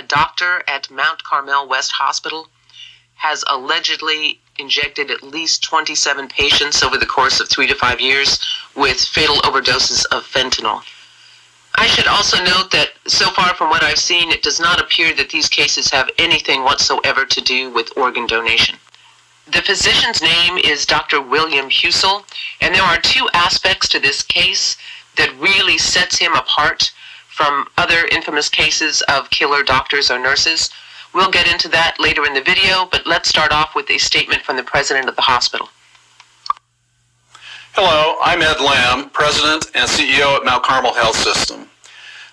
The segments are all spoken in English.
doctor at Mount Carmel West Hospital has allegedly injected at least 27 patients over the course of 3 to 5 years with fatal overdoses of fentanyl. I should also note that so far from what I've seen, it does not appear that these cases have anything whatsoever to do with organ donation. The physician's name is Dr. William Husel, and there are two aspects to this case that really sets him apart from other infamous cases of killer doctors or nurses. We'll get into that later in the video, but let's start off with a statement from the president of the hospital. Hello, I'm Ed Lamb, President and CEO at Mount Carmel Health System.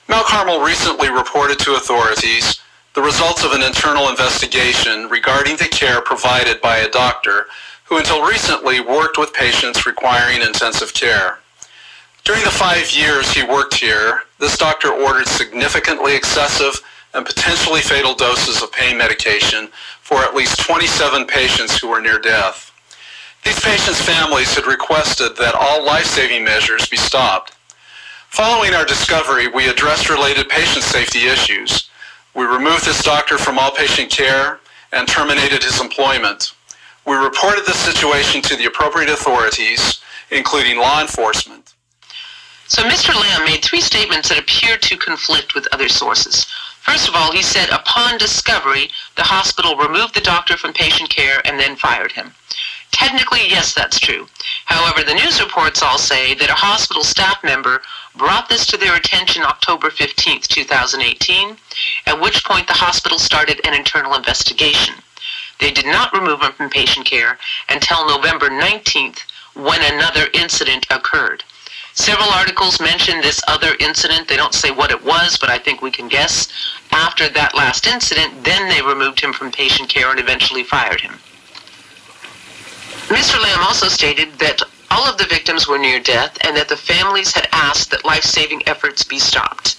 Mount Carmel recently reported to authorities the results of an internal investigation regarding the care provided by a doctor who until recently worked with patients requiring intensive care. During the 5 years he worked here, this doctor ordered significantly excessive and potentially fatal doses of pain medication for at least 27 patients who were near death. These patients' families had requested that all life-saving measures be stopped. Following our discovery, we addressed related patient safety issues. We removed this doctor from all patient care and terminated his employment. We reported this situation to the appropriate authorities, including law enforcement. So Mr. Lamb made 3 statements that appear to conflict with other sources. First of all, he said upon discovery, the hospital removed the doctor from patient care and then fired him. Technically, yes, that's true. However, the news reports all say that a hospital staff member brought this to their attention October 15th, 2018, at which point the hospital started an internal investigation. They did not remove him from patient care until November 19th, when another incident occurred. Several articles mention this other incident. They don't say what it was, but I think we can guess. After that last incident, then they removed him from patient care and eventually fired him. Mr. Lamb also stated that all of the victims were near death and that the families had asked that life-saving efforts be stopped.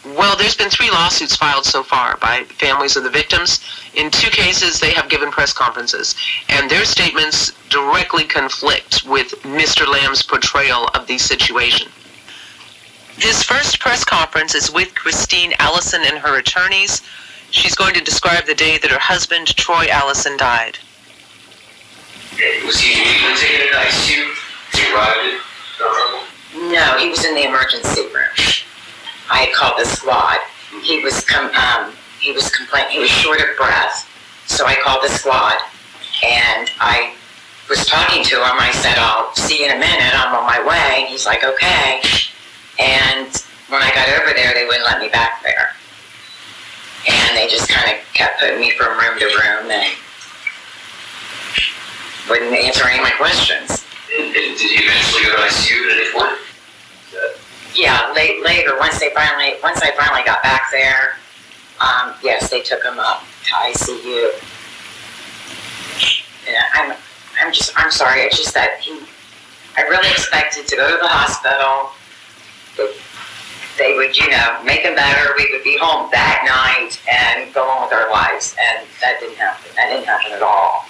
Well, there's been 3 lawsuits filed so far by families of the victims. In 2 cases, they have given press conferences, and their statements directly conflict with Mr. Lamb's portrayal of the situation. This first press conference is with Christine Allison and her attorneys. She's going to describe the day that her husband, Troy Allison, died. Was he immediately taken into ICU? He arrived at No, he was in the emergency room. I had called the squad. He was complaining. He was short of breath, so I called the squad, and I was talking to him. I said, "I'll see you in a minute. I'm on my way." And he's like, "Okay." And when I got over there, they wouldn't let me back there, and they just kind of kept putting me from room to room and wouldn't answer any of my questions. And did he eventually go to ICU at any point? Yeah, later, once I finally got back there, yes, they took him up to ICU. And I'm sorry, it's just that I really expected to go to the hospital, they would, make him better, we would be home that night and go on with our lives, and that didn't happen. That didn't happen at all.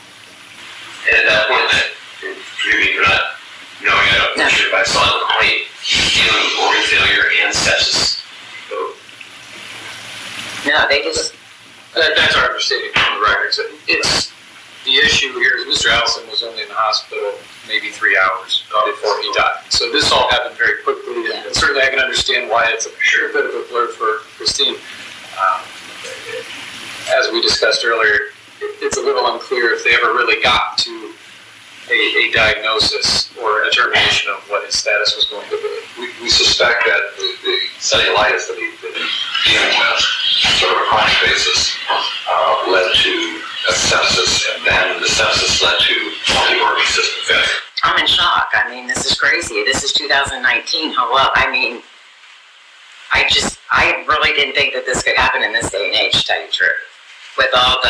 And at that point, you're not knowing I don't sure if I saw the complaint, dealing with organ failure and sepsis. No, they just... That's our understanding from the records. It's the issue here is Mr. Allison was only in the hospital maybe 3 hours before he died. So this all happened very quickly, and certainly I can understand why it's a bit of a blur for Christine. As we discussed earlier, it's a little unclear if they ever really got to a diagnosis or a determination of what his status was going to be. We suspect that the cellulitis that he's been dealing with, sort of a chronic basis, led to a sepsis, and then the sepsis led to multi-organ system failure. I'm in shock. I mean, this is crazy. This is 2019. Hello. I mean, I really didn't think that this could happen in this day and age, to tell you the truth. With all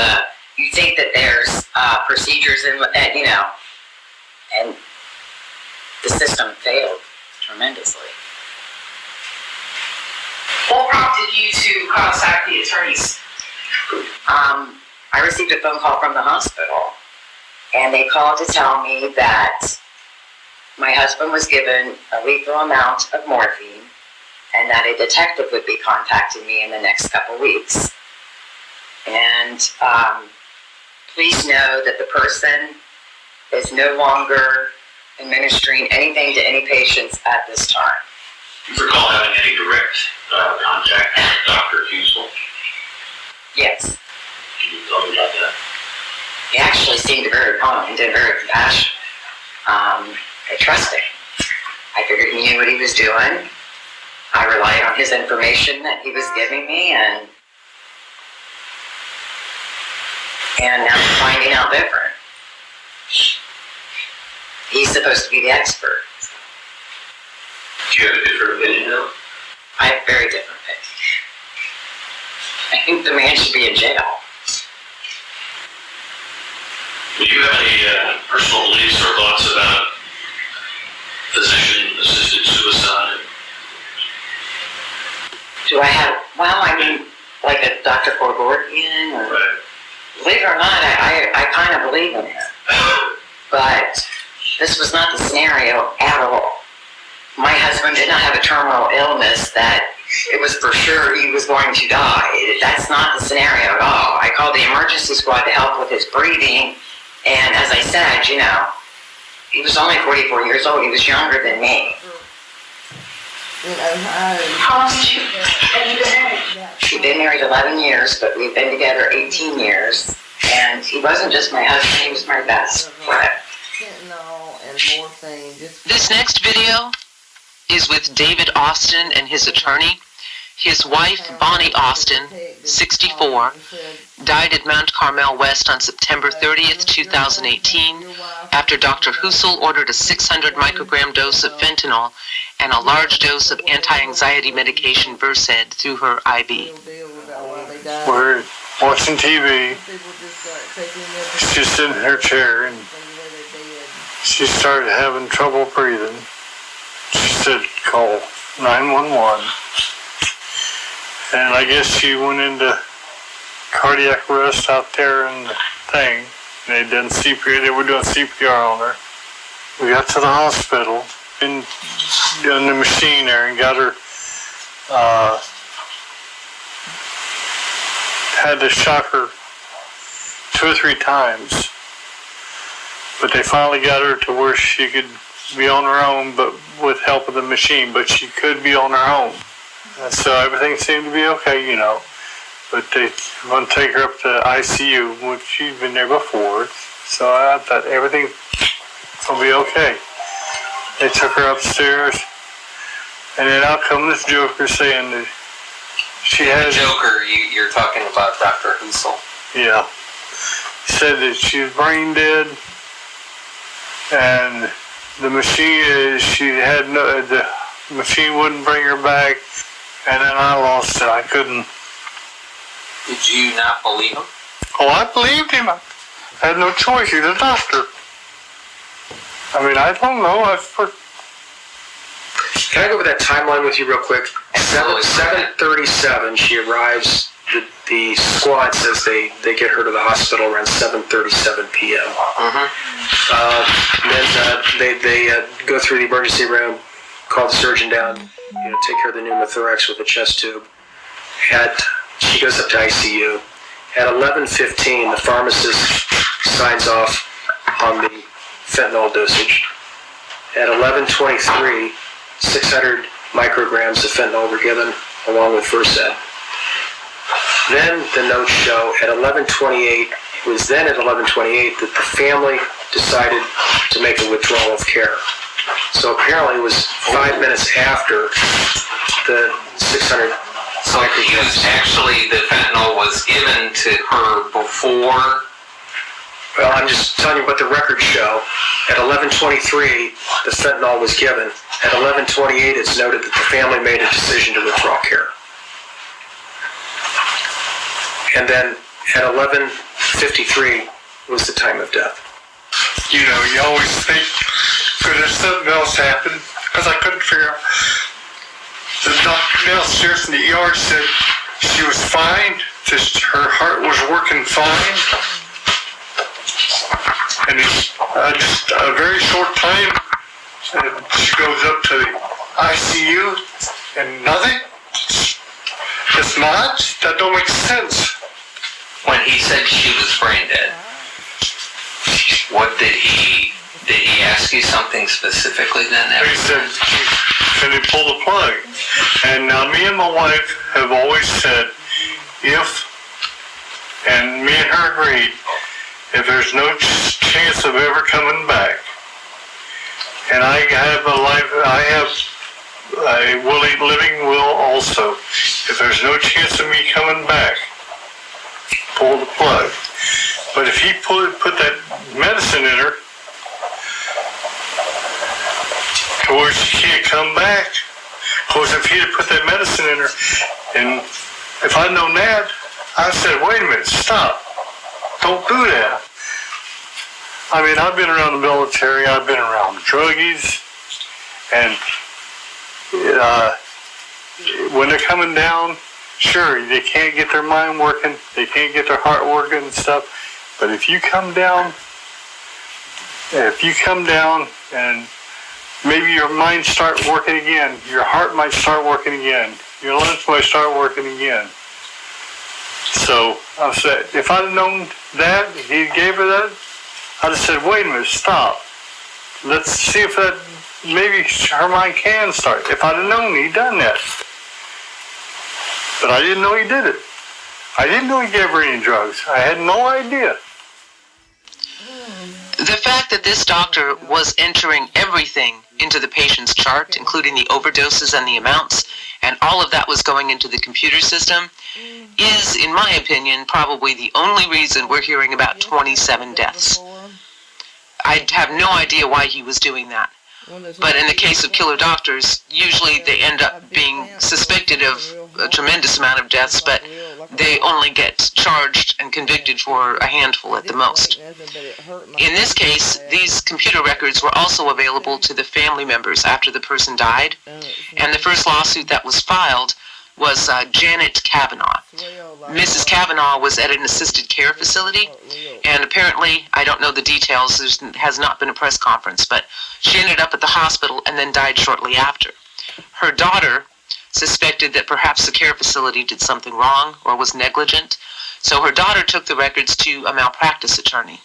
you think that there's procedures and and the system failed tremendously. What prompted you to contact the attorneys? I received a phone call from the hospital, and they called to tell me that my husband was given a lethal amount of morphine and that a detective would be contacting me in the next couple weeks. And please know that the person is no longer administering anything to any patients at this time. Do you recall having any direct contact with Dr. Husel? Yes. Can you tell me about that? He actually seemed very kind and very compassionate, and trusting. I figured he knew what he was doing. I relied on his information that he was giving me, and now I'm finding out different. He's supposed to be the expert. Do you have a different opinion though? I have very different opinions. I think the man should be in jail. Do you have any personal beliefs or thoughts about physician-assisted suicide? Do I have, well, I mean, like a Dr. Gorgorian, or, Right. believe it or not, I kind of believe in it. But this was not the scenario at all. My husband did not have a terminal illness that it was for sure he was going to die. That's not the scenario at all. I called the emergency squad to help with his breathing, and as I said, you know, he was only 44 years old. He was younger than me. How long have you been married? We've been married 11 years, but we've been together 18 years. And he wasn't just my husband, he was my best friend. Fentanyl and morphine. This next video is with David Austin and his attorney. His wife, Bonnie Austin, 64, died at Mount Carmel West on September 30th, 2018, after Dr. Husel ordered a 600 microgram dose of fentanyl and a large dose of anti-anxiety medication Versed through her IV. We're watching TV. She's sitting in her chair and she started having trouble breathing. She said, call 911. And I guess she went into cardiac arrest out there in the thing. They done CPR. They were doing CPR on her. We got to the hospital and done the machine there and got her. Had to shock her 2 or 3 times, but they finally got her to where she could be on her own, but with help of the machine. But she could be on her own. So everything seemed to be okay, you know. But they want to take her up to ICU, which she'd been there before. So I thought everything will be okay. They took her upstairs, and then out come this joker saying that she has... Joker, you're talking about Dr. Husel. Yeah. Said that she was brain dead, and the machine, the machine wouldn't bring her back. And then I lost it. I couldn't. Did you not believe him? Oh, I believed him. I had no choice. He's a doctor. I mean, I don't know. Can I go over that timeline with you real quick? 7:37, she arrives. The squad says they get her to the hospital around 7:37 p.m. Then they go through the emergency room, call the surgeon down, take care of the pneumothorax with a chest tube. She goes up to ICU. At 11:15, the pharmacist signs off on the fentanyl dosage. At 11:23, 600 micrograms of fentanyl were given, along with Versed. Then the notes show at 11:28, it was then at 11:28 that the family decided to make a withdrawal of care. So apparently it was 5 minutes after the 600 So actually the fentanyl was given to her before? Well, I'm just telling you what the records show. At 11:23, the fentanyl was given. At 11:28, it's noted that the family made a decision to withdraw care. And then at 11:53 was the time of death. You know, you always think, could have something else happened? Because I couldn't figure out. The doctor downstairs in the ER said she was fine, just her heart was working fine. And it's just a very short time, and she goes up to the ICU and nothing. It's not. That don't make sense. When when he said she was brain dead, what did he ask you something specifically then? He said, can he pull the plug? And now me and my wife have always said, and me and her agreed, if there's no chance of ever coming back, and I have a living will also, if there's no chance of me coming back, pull the plug. But if he put that medicine in her, to where she can't come back, because if he had put that medicine in her, and if I'd known that, I said, wait a minute, stop. Don't do that. I mean, I've been around the military, I've been around druggies, and when they're coming down, sure, they can't get their mind working, they can't get their heart working and stuff, but if you come down and maybe your mind start working again, your heart might start working again, your lungs might start working again. So I said, if I'd have known that, he gave her that, I'd have said, wait a minute, stop. Let's see if that, maybe her mind can start. If I'd have known he'd done that. But I didn't know he did it. I didn't know he gave her any drugs. I had no idea. The fact that this doctor was entering everything into the patient's chart, including the overdoses and the amounts, and all of that was going into the computer system, is, in my opinion, probably the only reason we're hearing about 27 deaths. I have no idea why he was doing that. But in the case of killer doctors, usually they end up being suspected of a tremendous amount of deaths, but they only get charged and convicted for a handful at the most. In this case, these computer records were also available to the family members after the person died, and the first lawsuit that was filed was Janet Kavanaugh. Mrs. Kavanaugh was at an assisted care facility, and apparently, I don't know the details, there has not been a press conference, but she ended up at the hospital and then died shortly after. Her daughter suspected that perhaps the care facility did something wrong or was negligent, so her daughter took the records to a malpractice attorney.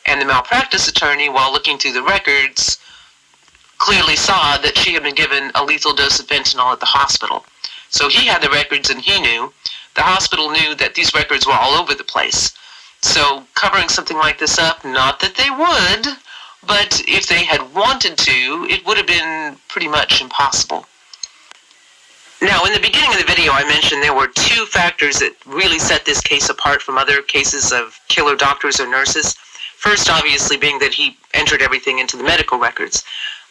And the malpractice attorney, while looking through the records, clearly saw that she had been given a lethal dose of fentanyl at the hospital. So he had the records and he knew. The hospital knew that these records were all over the place. So covering something like this up, not that they would, but if they had wanted to, it would have been pretty much impossible. Now, in the beginning of the video, I mentioned there were two factors that really set this case apart from other cases of killer doctors or nurses. First, obviously, being that he entered everything into the medical records.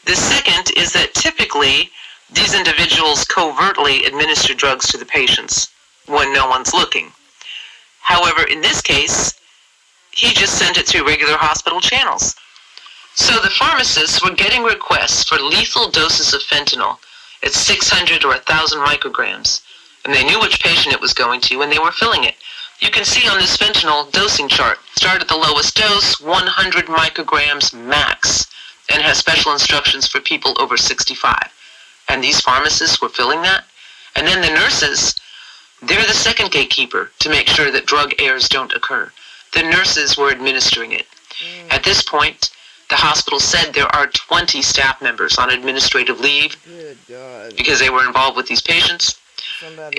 The second is that typically these individuals covertly administer drugs to the patients when no one's looking. However, in this case, he just sent it through regular hospital channels. So the pharmacists were getting requests for lethal doses of fentanyl at 600 or 1,000 micrograms, and they knew which patient it was going to, and they were filling it. You can see on this fentanyl dosing chart, start at the lowest dose, 100 micrograms max, and has special instructions for people over 65. And these pharmacists were filling that. And then the nurses, they're the second gatekeeper to make sure that drug errors don't occur. The nurses were administering it. At this point, the hospital said there are 20 staff members on administrative leave because they were involved with these patients,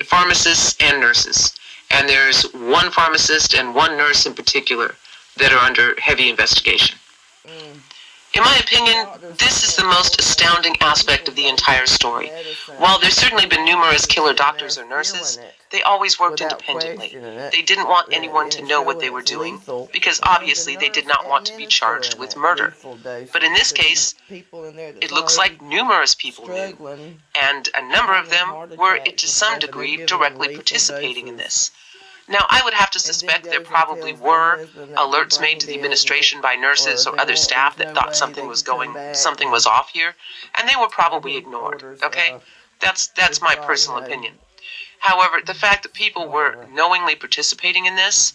pharmacists and nurses. And there's one pharmacist and one nurse in particular that are under heavy investigation. In my opinion, this is the most astounding aspect of the entire story. While there's certainly been numerous killer doctors or nurses, they always worked independently. They didn't want anyone to know what they were doing, because obviously they did not want to be charged with murder. But in this case, it looks like numerous people knew, and a number of them were, to some degree, directly participating in this. Now, I would have to suspect there probably were alerts made to the administration by nurses or other staff that thought something was off here, and they were probably ignored, okay? That's my personal opinion. However, the fact that people were knowingly participating in this,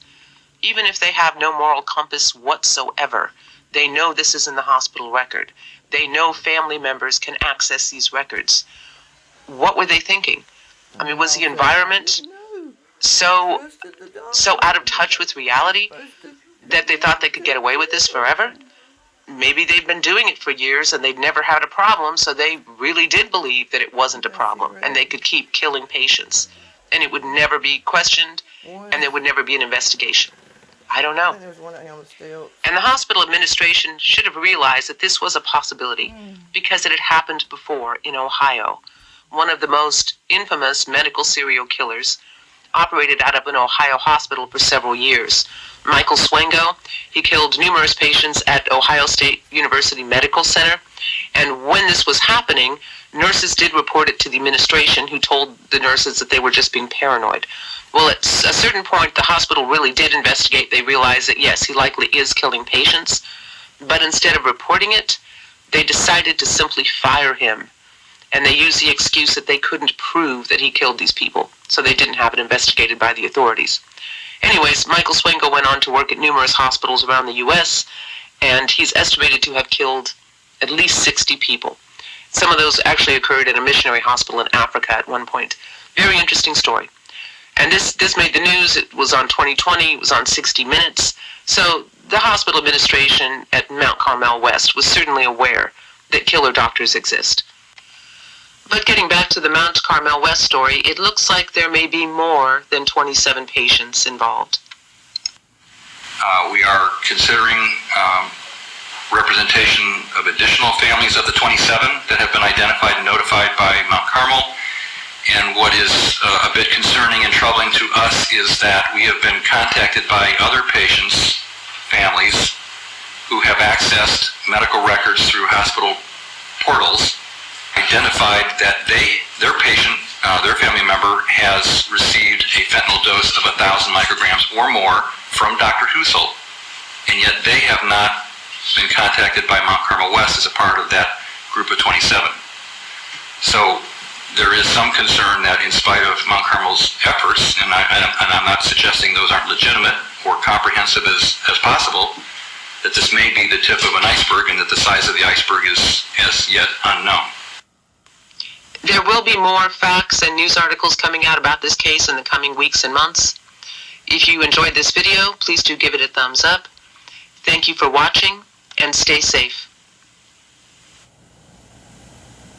even if they have no moral compass whatsoever, they know this is in the hospital record. They know family members can access these records. What were they thinking? I mean, was the environment so out of touch with reality that they thought they could get away with this forever? Maybe they've been doing it for years and they've never had a problem, so they really did believe that it wasn't a problem and they could keep killing patients and it would never be questioned and there would never be an investigation. I don't know. And the hospital administration should have realized that this was a possibility because it had happened before in Ohio. One of the most infamous medical serial killers operated out of an Ohio hospital for several years. Michael Swango, he killed numerous patients at Ohio State University Medical Center, and when this was happening, nurses did report it to the administration, who told the nurses that they were just being paranoid. Well, at a certain point, the hospital really did investigate. They realized that, yes, he likely is killing patients, but instead of reporting it, they decided to simply fire him, and they used the excuse that they couldn't prove that he killed these people, so they didn't have it investigated by the authorities. Anyways, Michael Swango went on to work at numerous hospitals around the U.S., and he's estimated to have killed at least 60 people. Some of those actually occurred in a missionary hospital in Africa at one point. Very interesting story. And this made the news. It was on 2020. It was on 60 Minutes. So the hospital administration at Mount Carmel West was certainly aware that killer doctors exist. But getting back to the Mount Carmel West story, it looks like there may be more than 27 patients involved. We are considering representation of additional families of the 27 that have been identified and notified by Mount Carmel. And what is a bit concerning and troubling to us is that we have been contacted by other patients' families who have accessed medical records through hospital portals, identified that their patient, their family member, has received a fentanyl dose of 1,000 micrograms or more from Dr. Husel, and yet they have not been contacted by Mount Carmel West as a part of that group of 27. So there is some concern that in spite of Mount Carmel's efforts, and I'm not suggesting those aren't legitimate or comprehensive as possible, that this may be the tip of an iceberg and that the size of the iceberg is as yet unknown. There will be more facts and news articles coming out about this case in the coming weeks and months. If you enjoyed this video, please do give it a thumbs up. Thank you for watching, and stay safe.